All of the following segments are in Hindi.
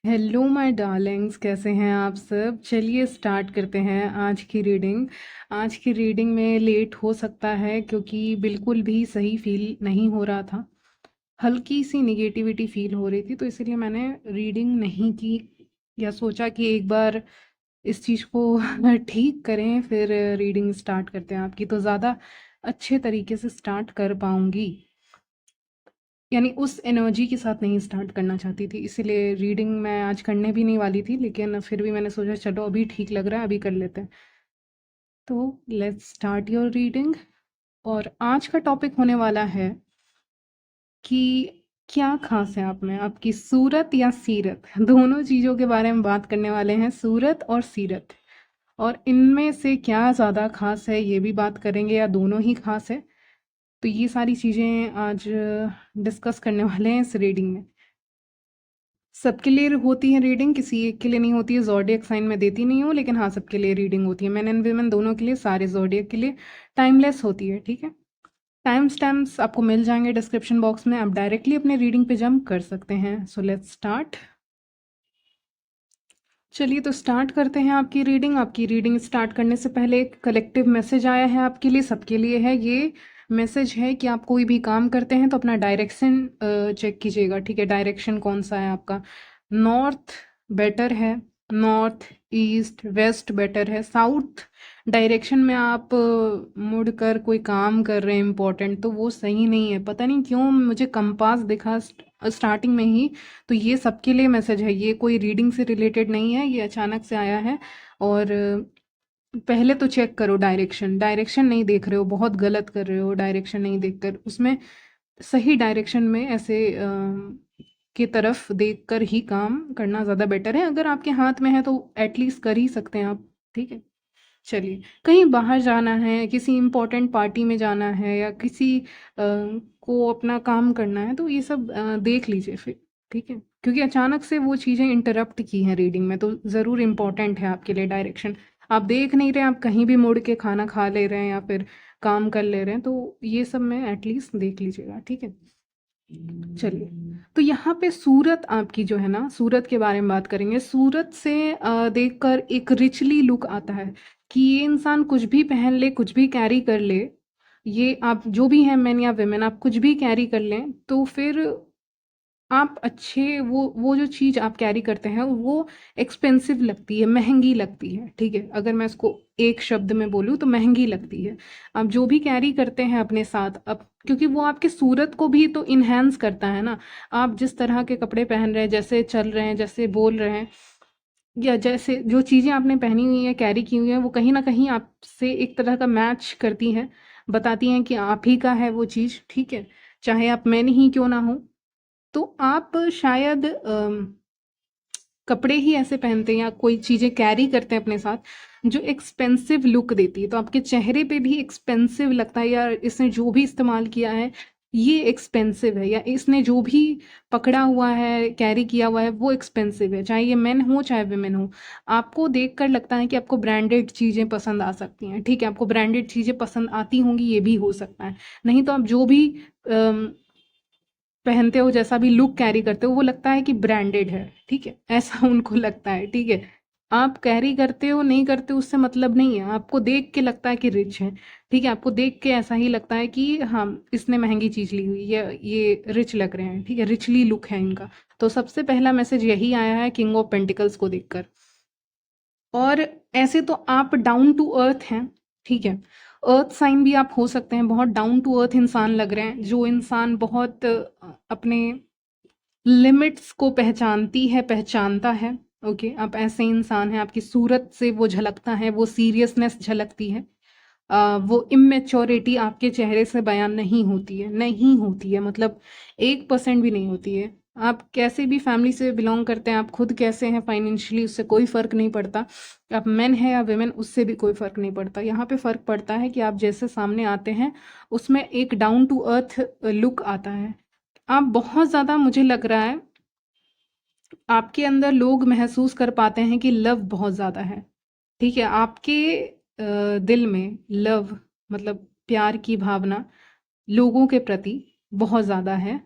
हेलो माय डार्लिंग्स, कैसे हैं आप सब। चलिए स्टार्ट करते हैं आज की रीडिंग में लेट हो सकता है क्योंकि बिल्कुल भी सही फील नहीं हो रहा था। हल्की सी निगेटिविटी फील हो रही थी, तो इसीलिए मैंने रीडिंग नहीं की, या सोचा कि एक बार इस चीज़ को ठीक करें, फिर रीडिंग स्टार्ट करते हैं। आपकी तो ज़्यादा अच्छे तरीके से स्टार्ट कर पाऊंगी, यानी उस एनर्जी के साथ नहीं स्टार्ट करना चाहती थी, इसीलिए रीडिंग मैं आज करने भी नहीं वाली थी, लेकिन फिर भी मैंने सोचा चलो अभी ठीक लग रहा है, अभी कर लेते हैं। तो लेट्स स्टार्ट योर रीडिंग। और आज का टॉपिक होने वाला है कि क्या खास है आप में, आपकी सूरत या सीरत। दोनों चीज़ों के बारे में बात करने वाले हैं, सूरत और सीरत। और इनमें से क्या ज़्यादा खास है ये भी बात करेंगे, या दोनों ही खास है। तो ये सारी चीज़ें आज डिस्कस करने वाले हैं इस रीडिंग में। सबके लिए होती है रीडिंग, किसी एक के लिए नहीं होती है। ज़ोडिएक साइन में देती नहीं हूँ, लेकिन हाँ सबके लिए रीडिंग होती है, मेन एंड वीमेन दोनों के लिए, सारे ज़ोडिएक के लिए टाइमलेस होती है। ठीक है, टाइम स्टैम्प्स आपको मिल जाएंगे डिस्क्रिप्शन बॉक्स में, आप डायरेक्टली अपने रीडिंग पे जंप कर सकते हैं। So let's start. चलिए तो स्टार्ट करते हैं आपकी रीडिंग। आपकी रीडिंग स्टार्ट करने से पहले एक कलेक्टिव मैसेज आया है आपके लिए, सबके लिए है ये मैसेज है कि आप कोई भी काम करते हैं तो अपना डायरेक्शन चेक कीजिएगा। ठीक है, डायरेक्शन कौन सा है आपका। नॉर्थ बेटर है, नॉर्थ ईस्ट वेस्ट बेटर है। साउथ डायरेक्शन में आप मुड़ कर कोई काम कर रहे हैं इम्पोर्टेंट, तो वो सही नहीं है। पता नहीं क्यों मुझे कंपास दिखा स्टार्टिंग में ही। तो ये सबके लिए मैसेज है, ये कोई रीडिंग से रिलेटेड नहीं है, ये अचानक से आया है। और पहले तो चेक करो डायरेक्शन, डायरेक्शन नहीं देख रहे हो, बहुत गलत कर रहे हो डायरेक्शन नहीं देखकर। उसमें सही डायरेक्शन में ऐसे की तरफ देखकर ही काम करना ज़्यादा बेटर है। अगर आपके हाथ में है तो एटलीस्ट कर ही सकते हैं आप। ठीक है, चलिए कहीं बाहर जाना है, किसी इम्पोर्टेंट पार्टी में जाना है, या किसी को अपना काम करना है, तो ये सब देख लीजिए फिर। ठीक है, क्योंकि अचानक से वो चीज़ें इंटरप्ट की हैं रीडिंग में, तो ज़रूर इम्पोर्टेंट है आपके लिए डायरेक्शन। आप देख नहीं रहे, आप कहीं भी मुड़ के खाना खा ले रहे हैं या फिर काम कर ले रहे हैं, तो ये सब में एटलीस्ट देख लीजिएगा। ठीक है, चलिए तो यहाँ पे सूरत आपकी जो है ना, सूरत के बारे में बात करेंगे। सूरत से देखकर एक रिचली लुक आता है कि ये इंसान कुछ भी पहन ले, कुछ भी कैरी कर ले, ये आप जो भी हैं मेन या वेमेन, आप कुछ भी कैरी कर लें तो फिर आप अच्छे, वो जो चीज़ आप कैरी करते हैं वो एक्सपेंसिव लगती है, महंगी लगती है। ठीक है, अगर मैं इसको एक शब्द में बोलूँ तो महंगी लगती है। आप जो भी कैरी करते हैं अपने साथ, अब क्योंकि वो आपके सूरत को भी तो इन्हेंस करता है ना। आप जिस तरह के कपड़े पहन रहे हैं, जैसे चल रहे हैं, जैसे बोल रहे हैं, या जैसे जो चीज़ें आपने पहनी हुई हैं, कैरी की हुई हैं, वो कहीं ना कहीं आपसे एक तरह का मैच करती हैं, बताती हैं कि आप ही का है वो चीज़। ठीक है, चाहे आप मैन ही क्यों ना हो। तो आप शायद कपड़े ही ऐसे पहनते हैं या कोई चीज़ें कैरी करते हैं अपने साथ जो एक्सपेंसिव लुक देती है, तो आपके चेहरे पे भी एक्सपेंसिव लगता है, या इसने जो भी इस्तेमाल किया है ये एक्सपेंसिव है, या इसने जो भी पकड़ा हुआ है, कैरी किया हुआ है, वो एक्सपेंसिव है, चाहे ये मेन हो चाहे वुमेन हो। आपको देखकर लगता है कि आपको ब्रांडेड चीज़ें पसंद आ सकती हैं। ठीक है, आपको ब्रांडेड चीज़ें पसंद आती होंगी, ये भी हो सकता है। नहीं तो आप जो भी पहनते हो, जैसा भी लुक कैरी करते हो, वो लगता है कि ब्रांडेड है। ठीक है, ऐसा उनको लगता है। ठीक है, आप कैरी करते हो नहीं करते उससे मतलब नहीं है, आपको देख के लगता है कि रिच है। ठीक है, आपको देख के ऐसा ही लगता है कि हाँ इसने महंगी चीज़ ली हुई, ये रिच लग रहे हैं। ठीक है, रिचली लुक है इनका। तो सबसे पहला मैसेज यही आया है किंग ऑफ पेंटिकल्स को देखकर। और ऐसे तो आप डाउन टू अर्थ हैं। ठीक है, अर्थ साइन भी आप हो सकते हैं, बहुत डाउन टू अर्थ इंसान लग रहे हैं, जो इंसान बहुत अपने लिमिट्स को पहचानती है, पहचानता है। ओके, आप ऐसे इंसान हैं, आपकी सूरत से वो झलकता है, वो सीरियसनेस झलकती है। वो इमेच्योरिटी आपके चेहरे से बयान नहीं होती है, नहीं होती है, मतलब 1% भी नहीं होती है। आप कैसे भी फैमिली से बिलोंग करते हैं, आप खुद कैसे हैं फाइनेंशियली, उससे कोई फ़र्क नहीं पड़ता। आप मेन है या वेमेन, उससे भी कोई फ़र्क नहीं पड़ता। यहाँ पे फ़र्क पड़ता है कि आप जैसे सामने आते हैं उसमें एक डाउन टू अर्थ लुक आता है। आप बहुत ज़्यादा, मुझे लग रहा है आपके अंदर लोग महसूस कर पाते हैं कि लव बहुत ज़्यादा है। ठीक है, आपके दिल में लव, मतलब प्यार की भावना लोगों के प्रति बहुत ज़्यादा है,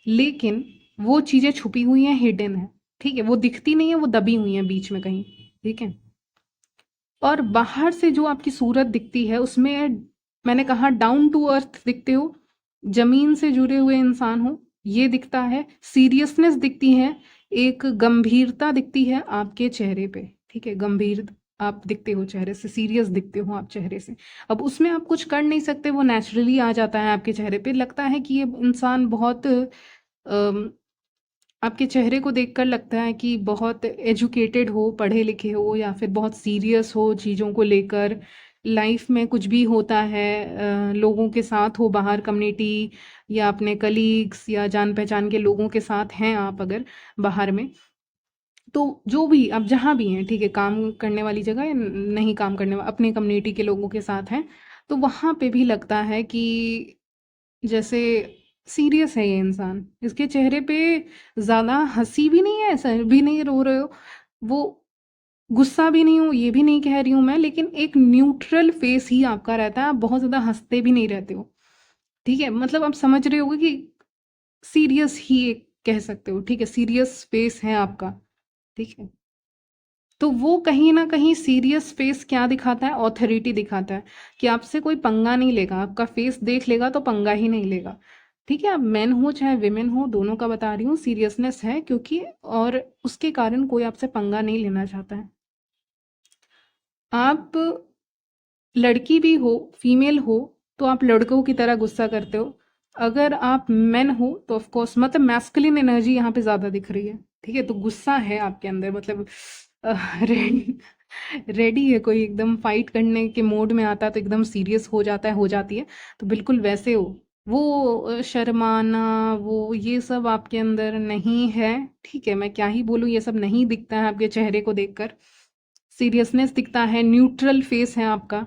लेकिन वो चीज़ें छुपी हुई हैं, हिडन है। ठीक है? वो दिखती नहीं है, वो दबी हुई हैं बीच में कहीं, ठीक है? और बाहर से जो आपकी सूरत दिखती है उसमें मैंने कहा डाउन टू अर्थ दिखते हो, ज़मीन से जुड़े हुए इंसान हो, ये दिखता है। सीरियसनेस दिखती है, एक गंभीरता दिखती है आपके चेहरे पे, ठीक है? गंभीर आप दिखते हो चेहरे से, सीरियस दिखते हो आप चेहरे से। अब उसमें आप कुछ कर नहीं सकते, वो नेचुरली आ जाता है आपके चेहरे पे। लगता है कि ये इंसान बहुत अम, आपके चेहरे को देखकर लगता है कि बहुत एजुकेटेड हो, पढ़े लिखे हो, या फिर बहुत सीरियस हो चीज़ों को लेकर। लाइफ में कुछ भी होता है, लोगों के साथ हो, बाहर कम्युनिटी या अपने कलीग्स या जान पहचान के लोगों के साथ हैं आप अगर बाहर में, तो जो भी आप जहाँ भी हैं, ठीक है, काम करने वाली जगह या नहीं काम करने अपने कम्युनिटी के लोगों के साथ हैं, तो वहाँ पे भी लगता है कि जैसे सीरियस है ये इंसान। इसके चेहरे पे ज़्यादा हंसी भी नहीं है, ऐसा भी नहीं रो रहे हो, वो गुस्सा भी नहीं हो, ये भी नहीं कह रही हूँ मैं, लेकिन एक न्यूट्रल फेस ही आपका रहता है। आप बहुत ज़्यादा हंसते भी नहीं रहते हो, ठीक है? मतलब आप समझ रहे होगे कि सीरियस ही एक कह सकते हो, ठीक है? सीरियस फेस है आपका, ठीक है? तो वो कहीं न कहीं सीरियस फेस क्या दिखाता है? ऑथोरिटी दिखाता है कि आपसे कोई पंगा नहीं लेगा, आपका फेस देख लेगा तो पंगा ही नहीं लेगा, ठीक है? अब मेन हो चाहे विमेन हो, दोनों का बता रही हूँ, सीरियसनेस है क्योंकि, और उसके कारण कोई आपसे पंगा नहीं लेना चाहता है। आप लड़की भी हो, फीमेल हो, तो आप लड़कों की तरह गुस्सा करते हो। अगर आप मेन हो तो ऑफ कोर्स मतलब मैस्कुलिन एनर्जी यहाँ पे ज़्यादा दिख रही है, ठीक है? तो गुस्सा है आपके अंदर, मतलब रेडी रेडी है, कोई एकदम फाइट करने के मोड में आता है तो एकदम सीरियस हो जाता है, हो जाती है, तो बिल्कुल वैसे हो। वो शर्माना, वो ये सब आपके अंदर नहीं है, ठीक है? मैं क्या ही बोलूँ, ये सब नहीं दिखता है आपके चेहरे को देखकर। सीरियसनेस दिखता है, न्यूट्रल फेस है आपका,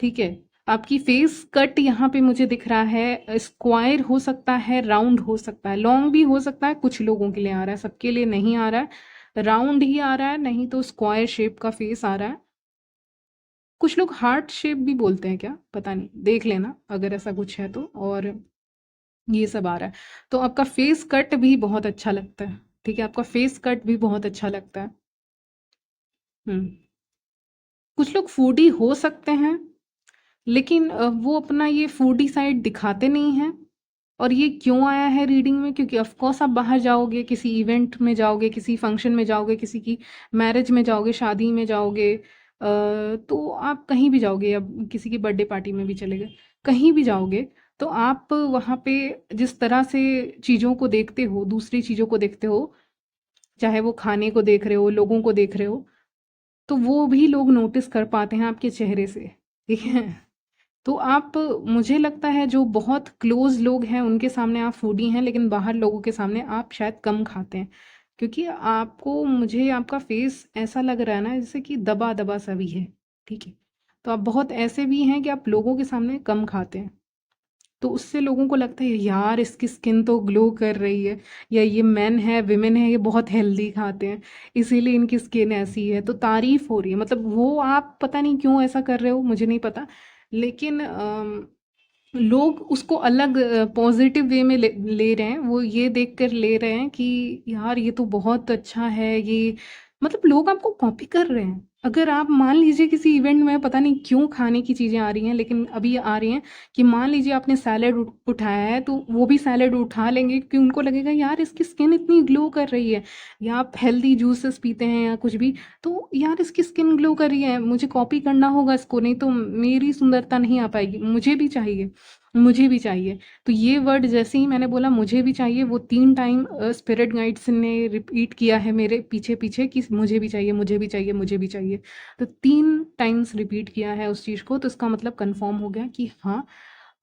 ठीक है? आपकी फेस कट यहाँ पे मुझे दिख रहा है, स्क्वायर हो सकता है, राउंड हो सकता है, लॉन्ग भी हो सकता है, कुछ लोगों के लिए आ रहा है, सबके लिए नहीं आ रहा है। राउंड ही आ रहा है, नहीं तो स्क्वायर शेप का फेस आ रहा है। कुछ लोग हार्ट शेप भी बोलते हैं क्या, पता नहीं, देख लेना अगर ऐसा कुछ है तो। और ये सब आ रहा है, तो आपका फेस कट भी बहुत अच्छा लगता है, ठीक है? आपका फेस कट भी बहुत अच्छा लगता है। हम्म। कुछ लोग फूडी हो सकते हैं, लेकिन वो अपना ये फूडी साइड दिखाते नहीं हैं। और ये क्यों आया है रीडिंग में? क्योंकि ऑफ कोर्स आप बाहर जाओगे, किसी इवेंट में जाओगे, किसी फंक्शन में जाओगे, किसी की मैरिज में जाओगे, शादी में जाओगे, तो आप कहीं भी जाओगे, या किसी की बर्थडे पार्टी में भी चले गए, कहीं भी जाओगे, तो आप वहाँ पे जिस तरह से चीज़ों को देखते हो, दूसरी चीज़ों को देखते हो, चाहे वो खाने को देख रहे हो, लोगों को देख रहे हो, तो वो भी लोग नोटिस कर पाते हैं आपके चेहरे से, ठीक है? तो आप, मुझे लगता है जो बहुत क्लोज लोग हैं उनके सामने आप फूडी हैं, लेकिन बाहर लोगों के सामने आप शायद कम खाते हैं, क्योंकि आपको, मुझे आपका फेस ऐसा लग रहा है ना जैसे कि दबा दबा सा भी है, ठीक है? तो आप बहुत ऐसे भी हैं कि आप लोगों के सामने कम खाते हैं, तो उससे लोगों को लगता है यार इसकी स्किन तो ग्लो कर रही है, या ये मेन है, विमेन है, ये बहुत हेल्दी खाते हैं, इसीलिए इनकी स्किन ऐसी है, तो तारीफ हो रही है। मतलब वो आप पता नहीं क्यों ऐसा कर रहे हो, मुझे नहीं पता, लेकिन लोग उसको अलग पॉजिटिव वे में ले रहे हैं, वो ये देख कर ले रहे हैं कि यार ये तो बहुत अच्छा है, ये मतलब लोग आपको कॉपी कर रहे हैं। अगर आप मान लीजिए किसी इवेंट में, पता नहीं क्यों खाने की चीज़ें आ रही हैं, लेकिन अभी आ रही हैं कि मान लीजिए आपने सैलेड उठाया है, तो वो भी सैलेड उठा लेंगे क्योंकि उनको लगेगा यार इसकी स्किन इतनी ग्लो कर रही है, या आप हेल्दी जूसेस पीते हैं या कुछ भी, तो यार इसकी स्किन ग्लो कर रही है, मुझे कॉपी करना होगा इसको, नहीं तो मेरी सुंदरता नहीं आ पाएगी, मुझे भी चाहिए, मुझे भी चाहिए। तो ये वर्ड जैसे ही मैंने बोला मुझे भी चाहिए, वो 3 टाइम स्पिरिट गाइड्स ने रिपीट किया है मेरे पीछे-पीछे कि मुझे भी चाहिए, मुझे भी चाहिए, मुझे भी चाहिए। तो 3 टाइम्स रिपीट किया है उस चीज़ को, तो इसका मतलब कन्फर्म हो गया कि हाँ,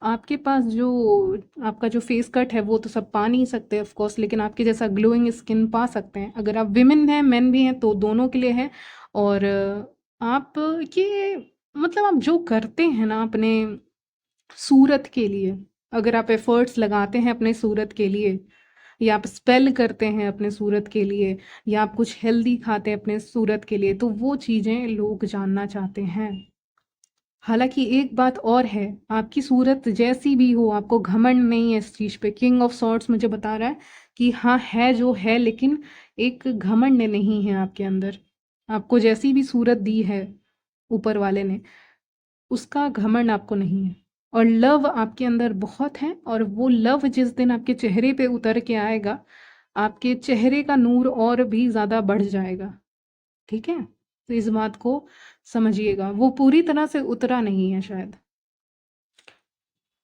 आपके पास जो आपका जो फेस कट है वो तो सब पा नहीं सकते ऑफ कोर्स, लेकिन आपके जैसा ग्लोइंग स्किन पा सकते हैं। अगर आप विमेन हैं, मेन भी हैं, तो दोनों के लिए है। और आप ये, मतलब आप जो करते हैं ना अपने सूरत के लिए, अगर आप एफर्ट्स लगाते हैं अपने सूरत के लिए, या आप स्पेल करते हैं अपने सूरत के लिए, या आप कुछ हेल्दी खाते हैं अपने सूरत के लिए, तो वो चीज़ें लोग जानना चाहते हैं। हालांकि एक बात और है, आपकी सूरत जैसी भी हो, आपको घमंड नहीं है इस चीज़ पे। किंग ऑफ सॉर्ड्स मुझे बता रहा है कि हाँ, है जो है, लेकिन एक घमंड नहीं है आपके अंदर। आपको जैसी भी सूरत दी है ऊपर वाले ने, उसका घमंड आपको नहीं है। और लव आपके अंदर बहुत है, और वो लव जिस दिन आपके चेहरे पे उतर के आएगा, आपके चेहरे का नूर और भी ज़्यादा बढ़ जाएगा। ठीक है? तो इस बात को समझिएगा। वो पूरी तरह से उतरा नहीं है शायद।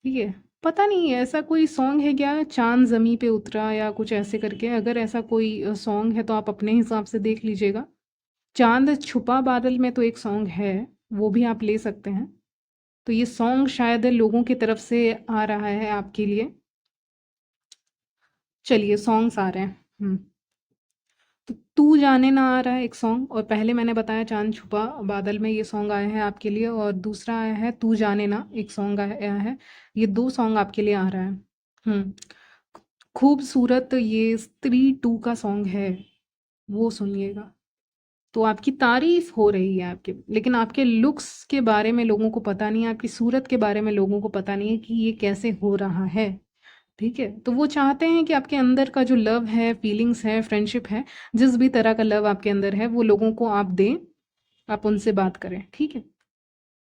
ठीक है? पता नहीं है, ऐसा कोई सॉन्ग है क्या, चाँद ज़मीं पे उतरा या कुछ ऐसे करके? अगर ऐसा कोई सॉन्ग है तो आप अपने हिसाब से देख लीजिएगा। चाँद छुपा बादल में तो एक सॉन्ग है, वो भी आप ले सकते हैं। तो ये सॉन्ग शायद लोगों की तरफ से आ रहा है आपके लिए। चलिए सॉन्ग्स आ रहे हैं। तो तू जाने ना आ रहा है एक सॉन्ग, और पहले मैंने बताया चाँद छुपा बादल में ये सॉन्ग आया है आपके लिए, और दूसरा आया है तू जाने ना एक सॉन्ग आया है। ये 2 सॉन्ग आपके लिए आ रहा है। हुँ। खूबसूरत ये स्त्री 2 का सॉन्ग है, वो सुनिएगा। तो आपकी तारीफ़ हो रही है आपके, लेकिन आपके लुक्स के बारे में लोगों को पता नहीं है, आपकी सूरत के बारे में लोगों को पता नहीं है कि ये कैसे हो रहा है। ठीक है? तो वो चाहते हैं कि आपके अंदर का जो लव है, फीलिंग्स है, फ्रेंडशिप है, जिस भी तरह का लव आपके अंदर है, वो लोगों को आप दें, आप उनसे बात करें। ठीक है?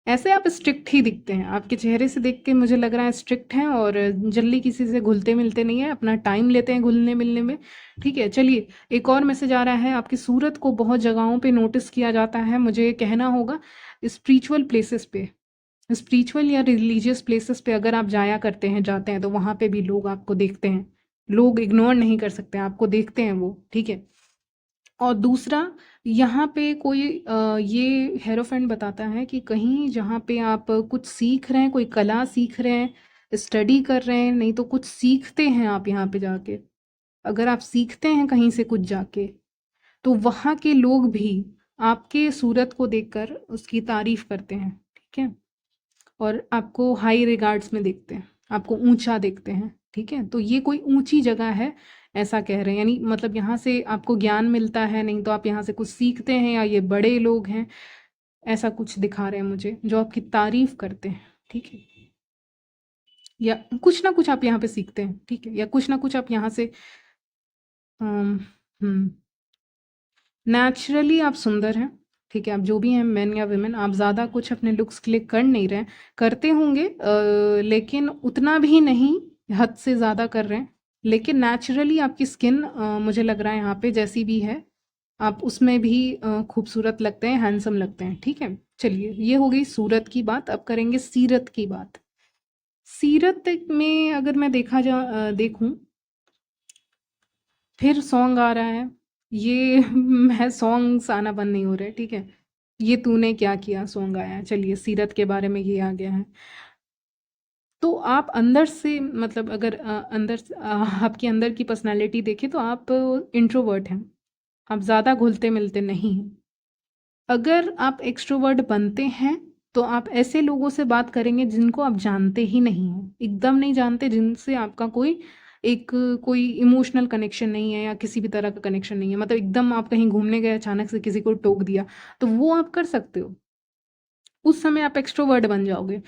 ऐसे आप स्ट्रिक्ट ही दिखते हैं, आपके चेहरे से देख के मुझे लग रहा है स्ट्रिक्ट हैं, और जल्दी किसी से घुलते-मिलते नहीं हैं, अपना टाइम लेते हैं घुलने-मिलने में। ठीक है? चलिए, एक और मैसेज आ रहा है, आपकी सूरत को बहुत जगहों पे नोटिस किया जाता है, मुझे कहना होगा स्पिरिचुअल प्लेसेस पे। स्पिरिचुअल या रिलीजियस प्लेसेस पे अगर आप जाया करते हैं, जाते हैं, तो वहाँ पे भी लोग आपको देखते हैं। लोग इग्नोर नहीं कर सकते, आपको देखते हैं वो। ठीक है? और दूसरा, यहाँ पे कोई ये हेरोफेंट बताता है कि कहीं जहाँ पे आप कुछ सीख रहे हैं, कोई कला सीख रहे हैं, स्टडी कर रहे हैं, नहीं तो कुछ सीखते हैं आप यहाँ पे जाके। अगर आप सीखते हैं कहीं से कुछ जाके, तो वहाँ के लोग भी आपके सूरत को देखकर उसकी तारीफ करते हैं। ठीक है? और आपको हाई रिगार्ड्स में देखते हैं, आपको ऊंचा देखते हैं। ठीक है? तो ये कोई ऊंची जगह है, ऐसा कह रहे हैं, यानी मतलब यहाँ से आपको ज्ञान मिलता है, नहीं तो आप यहाँ से कुछ सीखते हैं, या ये बड़े लोग हैं, ऐसा कुछ दिखा रहे हैं मुझे, जो आपकी तारीफ करते हैं। ठीक है? या कुछ ना कुछ आप यहाँ पे सीखते हैं। ठीक है? या कुछ ना कुछ आप यहाँ से अम, हम्म नेचुरली आप सुंदर हैं। ठीक है? आप जो भी हैं, मेन या वुमेन, आप ज़्यादा कुछ अपने लुक्स के लिए कर नहीं रहे हैं, करते होंगे लेकिन उतना भी नहीं, हद से ज़्यादा कर रहे हैं। लेकिन नेचुरली आपकी स्किन मुझे लग रहा है यहाँ पे जैसी भी है, आप उसमें भी खूबसूरत लगते हैं, हैंडसम लगते हैं। ठीक है? चलिए, ये हो गई सूरत की बात, अब करेंगे सीरत की बात। सीरत में अगर मैं देखूं, फिर सॉन्ग आ रहा है, ये मैं सॉन्ग्स आना बंद नहीं हो रहे। ठीक है? ये तूने क्या किया सॉन्ग आया है, चलिए सीरत के बारे में ये आ गया है। तो आप अंदर से, मतलब अगर आपके अंदर की पर्सनालिटी देखें, तो आप इंट्रोवर्ट हैं, आप ज़्यादा घुलते मिलते नहीं हैं। अगर आप एक्सट्रोवर्ट बनते हैं, तो आप ऐसे लोगों से बात करेंगे जिनको आप जानते ही नहीं हैं, एकदम नहीं जानते, जिनसे आपका एक कोई इमोशनल कनेक्शन नहीं है, या किसी भी तरह का कनेक्शन नहीं है, मतलब एकदम आप कहीं घूमने गए, अचानक से किसी को टोक दिया, तो वो आप कर सकते हो, उस समय आप एक्सट्रोवर्ट बन जाओगे।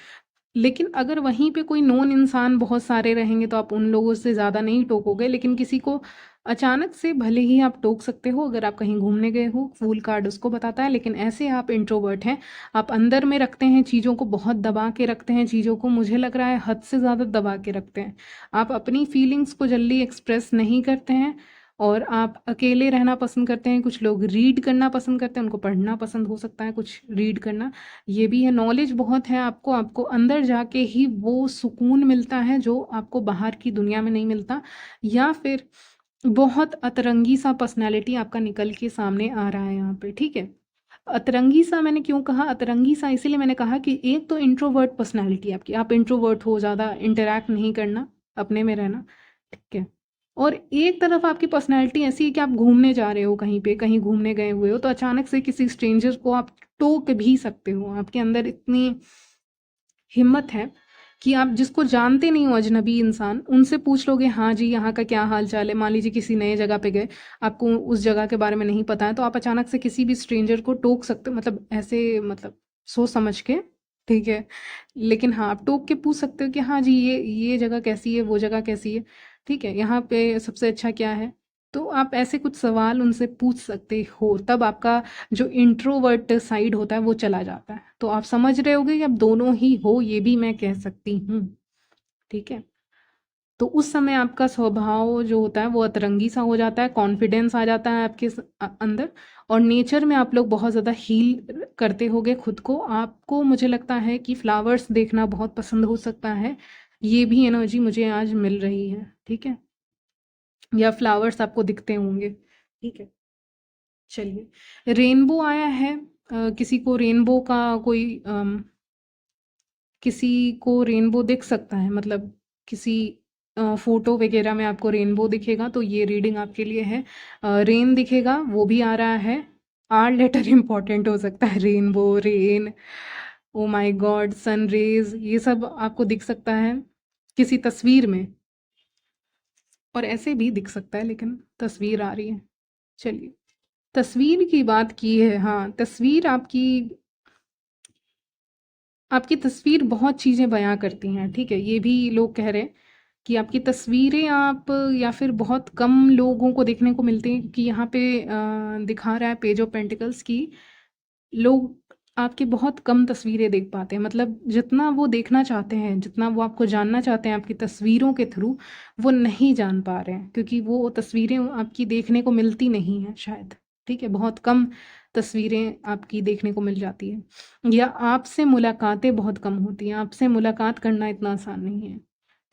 लेकिन अगर वहीं पे कोई नोन इंसान बहुत सारे रहेंगे, तो आप उन लोगों से ज़्यादा नहीं टोकोगे, लेकिन किसी को अचानक से भले ही आप टोक सकते हो, अगर आप कहीं घूमने गए हो, फूल कार्ड उसको बताता है। लेकिन ऐसे आप इंट्रोवर्ट हैं, आप अंदर में रखते हैं चीज़ों को, बहुत दबा के रखते हैं चीज़ों को, मुझे लग रहा है हद से ज़्यादा दबा के रखते हैं। आप अपनी फीलिंग्स को जल्दी एक्सप्रेस नहीं करते हैं, और आप अकेले रहना पसंद करते हैं। कुछ लोग रीड करना पसंद करते हैं, उनको पढ़ना पसंद हो सकता है, कुछ रीड करना, ये भी है। नॉलेज बहुत है आपको, आपको अंदर जाके ही वो सुकून मिलता है जो आपको बाहर की दुनिया में नहीं मिलता। या फिर बहुत अतरंगी सा पर्सनैलिटी आपका निकल के सामने आ रहा है यहाँ पे। ठीक है? अतरंगी सा मैंने क्यों कहा, अतरंगी सा इसीलिए मैंने कहा कि एक तो इंट्रोवर्ट पर्सनैलिटी आपकी, आप इंट्रोवर्ट हो, ज़्यादा इंटरैक्ट नहीं करना, अपने में रहना। ठीक है? और एक तरफ आपकी पर्सनैलिटी ऐसी है कि आप घूमने जा रहे हो कहीं पे, कहीं घूमने गए हुए हो, तो अचानक से किसी स्ट्रेंजर को आप टोक भी सकते हो। आपके अंदर इतनी हिम्मत है कि आप जिसको जानते नहीं हो, अजनबी इंसान, उनसे पूछ लोगे, हाँ जी यहाँ का क्या हाल चाल है। मान लीजिए किसी नए जगह पे गए, आपको उस जगह के बारे में नहीं पता है, तो आप अचानक से किसी भी स्ट्रेंजर को टोक सकते हो, मतलब ऐसे, मतलब सोच समझ के। ठीक है? लेकिन हाँ, आप टोक के पूछ सकते हो कि हाँ जी, ये जगह कैसी है, वो जगह कैसी है। ठीक है, यहाँ पे सबसे अच्छा क्या है? तो आप ऐसे कुछ सवाल उनसे पूछ सकते हो, तब आपका जो इंट्रोवर्ट साइड होता है वो चला जाता है। तो आप समझ रहे होगे कि आप दोनों ही हो, ये भी मैं कह सकती हूँ। ठीक है, तो उस समय आपका स्वभाव जो होता है वो अतरंगी सा हो जाता है, कॉन्फिडेंस आ जाता है आपके अंदर, और नेचर में आप लोग बहुत ज़्यादा हील करते होगे खुद को। आपको मुझे लगता है कि फ्लावर्स देखना बहुत पसंद हो सकता है, ये भी एनर्जी मुझे आज मिल रही है। ठीक है, या फ्लावर्स आपको दिखते होंगे। ठीक है, चलिए, रेनबो आया है। किसी को रेनबो का कोई किसी को रेनबो दिख सकता है, मतलब किसी फोटो वगैरह में आपको रेनबो दिखेगा, तो ये रीडिंग आपके लिए है। रेन दिखेगा, वो भी आ रहा है। आर लेटर इम्पॉर्टेंट हो सकता है, rainbow, rain, oh my God, sun rays, ये सब आपको दिख सकता है किसी तस्वीर में, और ऐसे भी दिख सकता है, लेकिन तस्वीर आ रही है। चलिए, तस्वीर की बात की है। हाँ, तस्वीर आपकी आपकी तस्वीर बहुत चीज़ें बयां करती हैं। ठीक है, ये भी लोग कह रहे हैं कि आपकी तस्वीरें आप या फिर बहुत कम लोगों को देखने को मिलती हैं, क्योंकि यहाँ पे दिखा रहा है पेज ऑफ पेंटिकल्स की लोग आपकी बहुत कम तस्वीरें देख पाते हैं। मतलब जितना वो देखना चाहते हैं, जितना वो आपको जानना चाहते हैं आपकी तस्वीरों के थ्रू, वो नहीं जान पा रहे हैं, क्योंकि वो तस्वीरें आपकी देखने को मिलती नहीं हैं शायद। ठीक है, बहुत कम तस्वीरें आपकी देखने को मिल जाती है, या आपसे मुलाकातें बहुत कम होती हैं। आपसे मुलाकात करना इतना आसान नहीं है।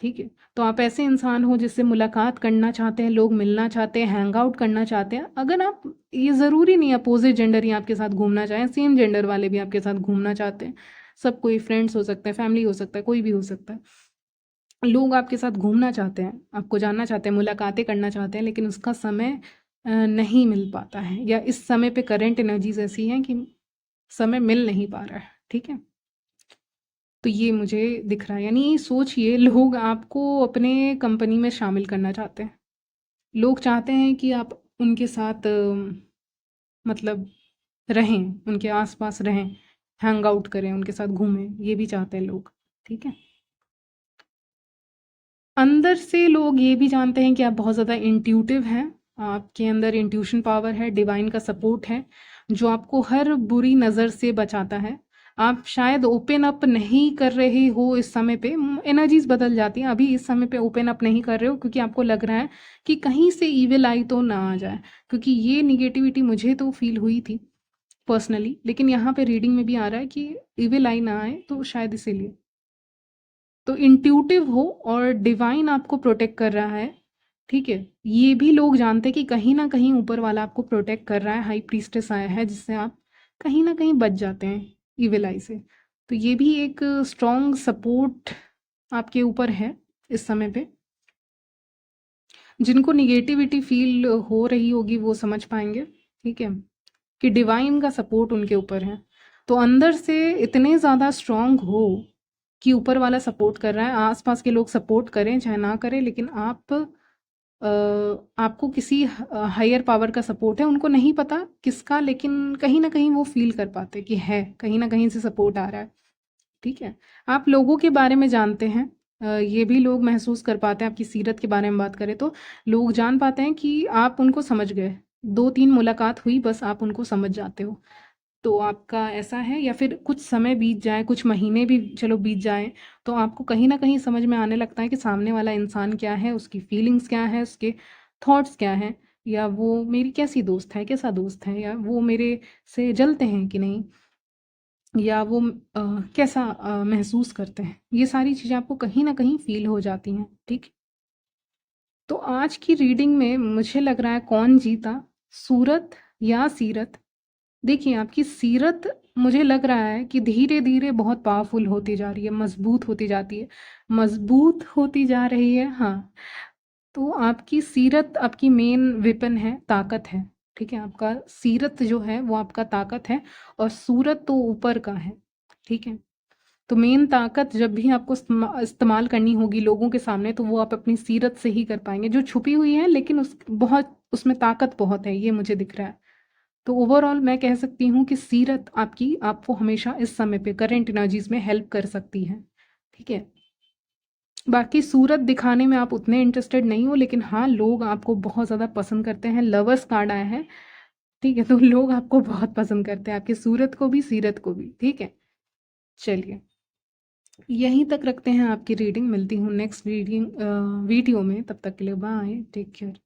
ठीक है, तो आप ऐसे इंसान हो जिससे मुलाकात करना चाहते हैं, लोग मिलना चाहते हैं, हैंग आउट करना चाहते हैं। अगर आप, ये ज़रूरी नहीं अपोजिट जेंडर ही आपके साथ घूमना चाहें, सेम जेंडर वाले भी आपके साथ घूमना चाहते हैं। सब कोई फ्रेंड्स हो सकते हैं, फैमिली हो सकता है, कोई भी हो सकता है। लोग आपके साथ घूमना चाहते हैं, आपको जानना चाहते हैं, मुलाकातें करना चाहते हैं, लेकिन उसका समय नहीं मिल पाता है, या इस समय पे करंट एनर्जीज ऐसी हैं कि समय मिल नहीं पा रहा है। ठीक है, तो ये मुझे दिख रहा है। यानी सोचिए, लोग आपको अपने कंपनी में शामिल करना चाहते हैं। लोग चाहते हैं कि आप उनके साथ मतलब रहें, उनके आसपास रहें, हैंग आउट करें, उनके साथ घूमें, ये भी चाहते हैं लोग। ठीक है, अंदर से लोग ये भी जानते हैं कि आप बहुत ज़्यादा इंट्यूटिव हैं, आपके अंदर इंट्यूशन पावर है, डिवाइन का सपोर्ट है, जो आपको हर बुरी नज़र से बचाता है। आप शायद ओपन अप नहीं कर रहे हो इस समय पे, एनर्जीज बदल जाती हैं। अभी इस समय पे ओपन अप नहीं कर रहे हो, क्योंकि आपको लग रहा है कि कहीं से ईविल आई तो ना आ जाए, क्योंकि ये निगेटिविटी मुझे तो फील हुई थी पर्सनली, लेकिन यहाँ पे रीडिंग में भी आ रहा है कि ईविल आई ना आए, तो शायद इसीलिए। तो इंट्यूटिव हो और डिवाइन आपको प्रोटेक्ट कर रहा है। ठीक है, ये भी लोग जानते हैं कि कहीं ना कहीं ऊपर वाला आपको प्रोटेक्ट कर रहा है। हाई प्रीस्टेस आया है, जिससे आप कहीं ना कहीं बच जाते हैं इविल आई से। तो ये भी एक स्ट्रॉन्ग सपोर्ट आपके ऊपर है इस समय पे। जिनको निगेटिविटी फील हो रही होगी वो समझ पाएंगे, ठीक है, कि डिवाइन का सपोर्ट उनके ऊपर है। तो अंदर से इतने ज़्यादा स्ट्रॉन्ग हो कि ऊपर वाला सपोर्ट कर रहा है, आसपास के लोग सपोर्ट करें चाहे ना करें, लेकिन आपको किसी हायर पावर का सपोर्ट है। उनको नहीं पता किसका, लेकिन कहीं ना कहीं वो फील कर पाते कि है, कहीं ना कहीं से सपोर्ट आ रहा है। ठीक है, आप लोगों के बारे में जानते हैं, ये भी लोग महसूस कर पाते हैं। आपकी सीरत के बारे में बात करें तो लोग जान पाते हैं कि आप उनको समझ गए, 2-3 मुलाकात हुई, बस आप उनको समझ जाते हो। तो आपका ऐसा है, या फिर कुछ समय बीत जाए, कुछ महीने भी चलो बीत जाएं, तो आपको कहीं ना कहीं समझ में आने लगता है कि सामने वाला इंसान क्या है, उसकी फीलिंग्स क्या है, उसके थॉट्स क्या हैं, या वो मेरी कैसी दोस्त है, कैसा दोस्त है, या वो मेरे से जलते हैं कि नहीं, या वो कैसा महसूस करते हैं। ये सारी चीज़ें आपको कहीं ना कहीं फील हो जाती हैं। ठीक, तो आज की रीडिंग में मुझे लग रहा है कौन जीता, सूरत या सीरत। देखिए, आपकी सीरत मुझे लग रहा है कि धीरे धीरे बहुत पावरफुल होती जा रही है, मजबूत होती जाती है, मजबूत होती जा रही है। हाँ, तो आपकी सीरत आपकी मेन वेपन है, ताकत है। ठीक है, आपका सीरत जो है वो आपका ताकत है, और सूरत तो ऊपर का है। ठीक है, तो मेन ताकत जब भी आपको इस्तेमाल करनी होगी लोगों के सामने, तो वो आप अपनी सीरत से ही कर पाएंगे, जो छुपी हुई है, लेकिन बहुत उसमें ताकत बहुत है, ये मुझे दिख रहा है। तो ओवरऑल मैं कह सकती हूँ कि सीरत आपकी आपको हमेशा इस समय पे करंट एनर्जीज में हेल्प कर सकती है। ठीक है, बाकी सूरत दिखाने में आप उतने इंटरेस्टेड नहीं हो, लेकिन हाँ, लोग आपको बहुत ज़्यादा पसंद करते हैं। लवर्स कार्ड आया है, ठीक है? तो लोग आपको बहुत पसंद करते हैं, आपकी सूरत को भी, सीरत को भी, ठीक है? चलिए, यहीं तक रखते हैं आपकी रीडिंग। मिलती हूँ नेक्स्ट रीडिंग वीडियो में, तब तक के लिए बाय, टेक केयर।